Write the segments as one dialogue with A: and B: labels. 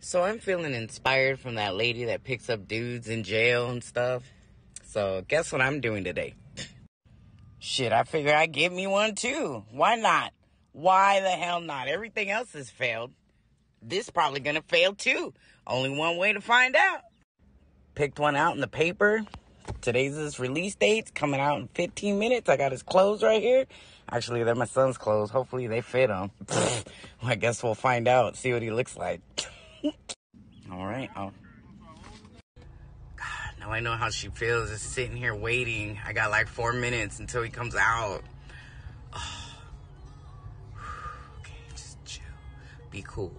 A: So I'm feeling inspired from that lady that picks up dudes in jail and stuff. So guess what I'm doing today? Shit, I figure I'd give me one too. Why not? Why the hell not? Everything else has failed. This probably gonna fail too. Only one way to find out. Picked one out in the paper. Today's his release date. It's coming out in 15 minutes. I got his clothes right here. Actually, they're my son's clothes. Hopefully they fit him. Well, I guess we'll find out. See what he looks like. All right. God, now I know how she feels just sitting here waiting. I got like 4 minutes until he comes out. Oh. Okay, just chill. Be cool.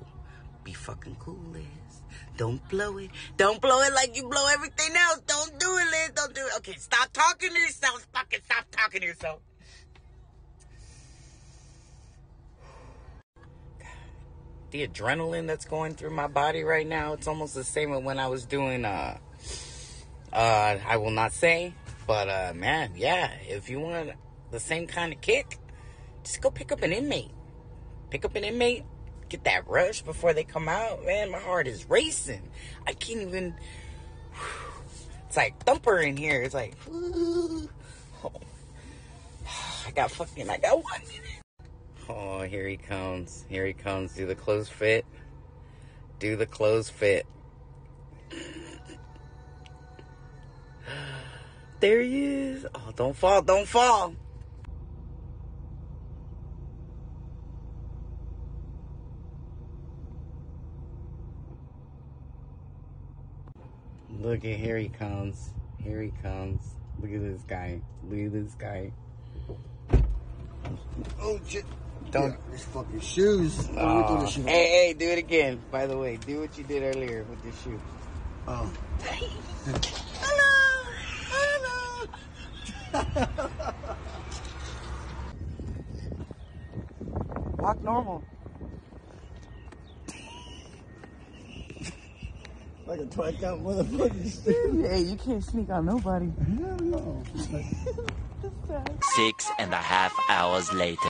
A: Be fucking cool, Liz. Don't blow it. Don't blow it like you blow everything else. Don't do it, Liz. Don't do it. Okay, stop talking to yourself. Fucking stop talking to yourself. The adrenaline that's going through my body right now, it's almost the same as when I was doing, I will not say, but, man, yeah, if you want the same kind of kick, just go pick up an inmate. Pick up an inmate, get that rush before they come out. Man, my heart is racing. I can't even, it's like thumper in here. It's like, oh. I got 1 minute. Oh, here he comes. Here he comes. Do the clothes fit? Do the clothes fit? There he is. Oh, don't fall. Don't fall. Look at, here he comes. Here he comes. Look at this guy. Look at this guy.
B: Oh, shit.
A: Don't.
B: Yeah, his fucking shoes.
A: Oh. Hey, do it again. By the way, do what you did earlier with your shoe.
B: Oh.
A: Hello. Walk normal.
B: Like a twike out motherfucker.
A: Hey, you can't sneak on nobody.
B: Hell no.
C: 6.5 hours later.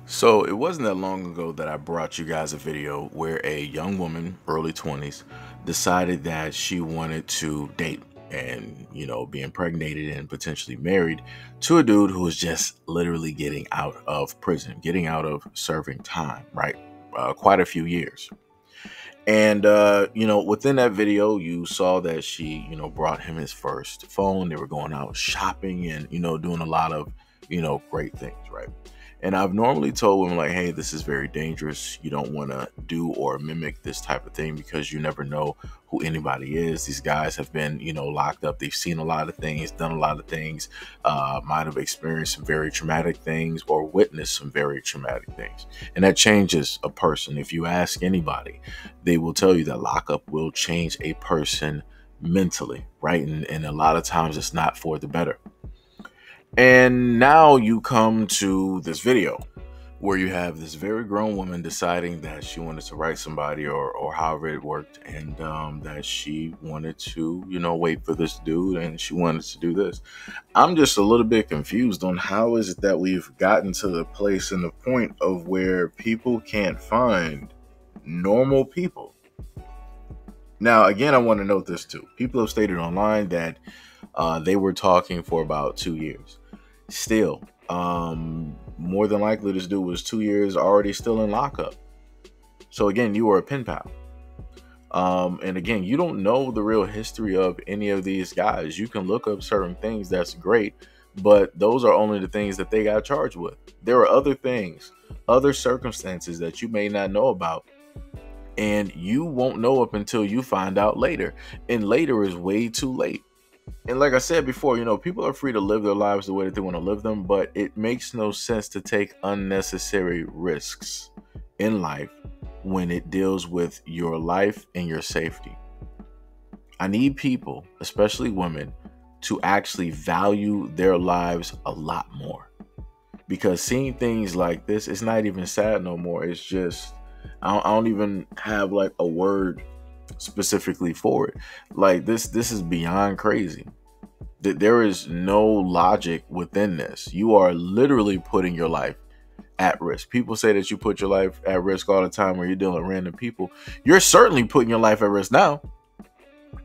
D: So it wasn't that long ago that I brought you guys a video where a young woman, early 20s, decided that she wanted to date and, you know, be impregnated and potentially married to a dude who was just literally getting out of prison, getting out of serving time, right? Quite a few years. And, you know, within that video, you saw that she, you know, brought him his first phone. They were going out shopping and, you know, doing a lot of, you know, great things, right? And I've normally told women like, hey, this is very dangerous. You don't want to do or mimic this type of thing because you never know who anybody is. These guys have been, you know, locked up. They've seen a lot of things, done a lot of things, might have experienced some very traumatic things or witnessed some very traumatic things. And that changes a person. If you ask anybody, they will tell you that lockup will change a person mentally, right? And a lot of times it's not for the better. And now you come to this video where you have this very grown woman deciding that she wanted to write somebody or however it worked, and that she wanted to, you know, wait for this dude and she wanted to do this. I'm just a little bit confused on how is it that we've gotten to the place and the point of where people can't find normal people. Now, again, I want to note this too. People have stated online that they were talking for about 2 years. Still, more than likely this dude was 2 years already still in lockup. So again, you were a pen pal. And again, you don't know the real history of any of these guys. You can look up certain things, that's great, but those are only the things that they got charged with. There are other things, other circumstances that you may not know about, and you won't know up until you find out later. And later is way too late. And like I said before, you know, people are free to live their lives the way that they want to live them, but it makes no sense to take unnecessary risks in life when it deals with your life and your safety. I need people, especially women, to actually value their lives a lot more, because seeing things like this, it's not even sad no more. It's just, I don't even have like a word specifically for it. Like this is beyond crazy. There is no logic within this. You are literally putting your life at risk. People say that you put your life at risk all the time when you're dealing with random people. You're certainly putting your life at risk now.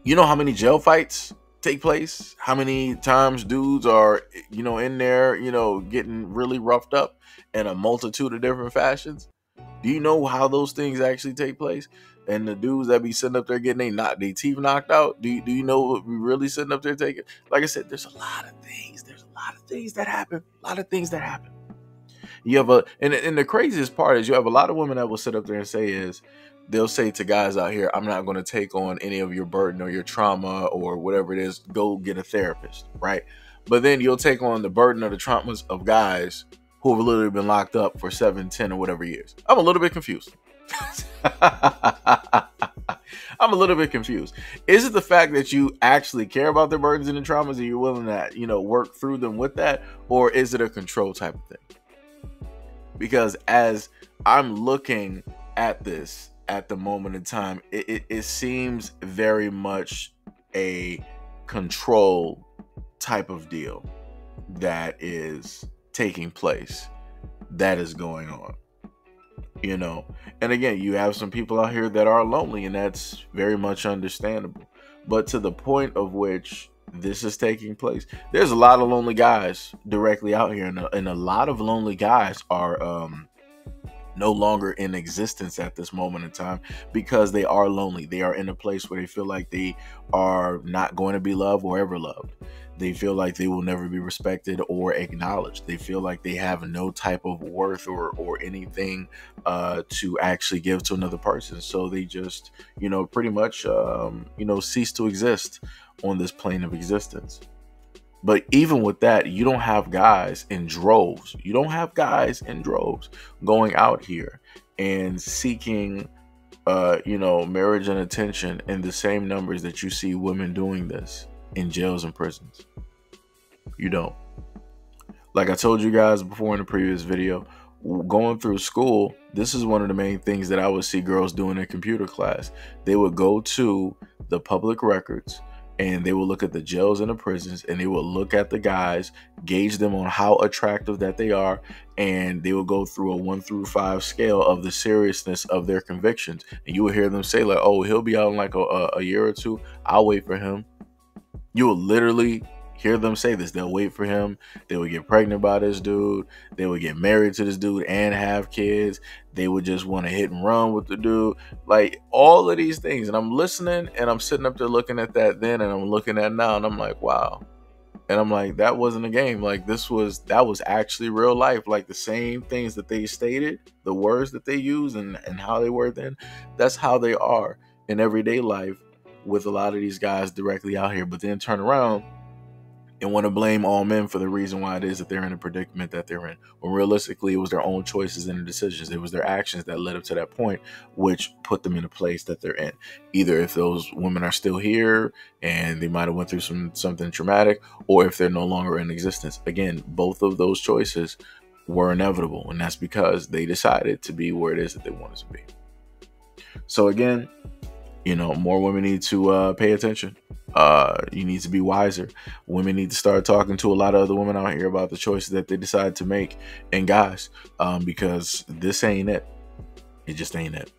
D: You know how many jail fights take place? How many times dudes are, in there, getting really roughed up in a multitude of different fashions? Do you know how those things actually take place? And the dudes that be sitting up there getting their teeth knocked out, do you know what we really sitting up there taking? Like I said, there's a lot of things. There's a lot of things that happen. A lot of things that happen. You have and the craziest part is you have a lot of women that will sit up there and say they'll say to guys out here, I'm not going to take on any of your burden or your trauma or whatever it is. Go get a therapist, right? But then you'll take on the burden of the traumas of guys who have literally been locked up for 7, 10 or whatever years. I'm a little bit confused. I'm a little bit confused. Is it the fact that you actually care about their burdens and the traumas and you're willing to, work through them with that? Or is it a control type of thing? Because as I'm looking at this at the moment in time, it seems very much a control type of deal that is taking place, that is going on. And again, you have some people out here that are lonely, and that's very much understandable. But to the point of which this is taking place, there's a lot of lonely guys directly out here, and a lot of lonely guys are no longer in existence at this moment in time because they are lonely. They are in a place where they feel like they are not going to be loved or ever loved. They feel like they will never be respected or acknowledged. They feel like they have no type of worth or anything to actually give to another person. So they just, pretty much, cease to exist on this plane of existence. But even with that, you don't have guys in droves. You don't have guys in droves going out here and seeking, marriage and attention in the same numbers that you see women doing this in jails and prisons. You don't. Like I told you guys before in the previous video, going through school, this is one of the main things that I would see girls doing in computer class. They would go to the public records and they will look at the jails and the prisons, and they will look at the guys, gauge them on how attractive that they are, and they will go through a 1 through 5 scale of the seriousness of their convictions. And you will hear them say like, oh, he'll be out in like a year or two. I'll wait for him. You will literally hear them say this. They'll wait for him. They will get pregnant by this dude. They will get married to this dude and have kids. They would just want to hit and run with the dude. Like all of these things. And I'm listening and I'm sitting up there looking at that then and I'm looking at now and I'm like, wow. And I'm like, that wasn't a game. Like that was actually real life. Like the same things that they stated, the words that they use and how they were then, that's how they are in everyday life with a lot of these guys directly out here. But then turn around and want to blame all men for the reason why it is that they're in the predicament that they're in. When realistically, it was their own choices and their decisions. It was their actions that led up to that point, which put them in a place that they're in. Either if those women are still here and they might have went through something traumatic, or if they're no longer in existence. Again, both of those choices were inevitable, and that's because they decided to be where it is that they wanted to be. So again, more women need to pay attention. You need to be wiser. Women need to start talking to a lot of other women out here about the choices that they decide to make. And guys, because this ain't it. It just ain't it.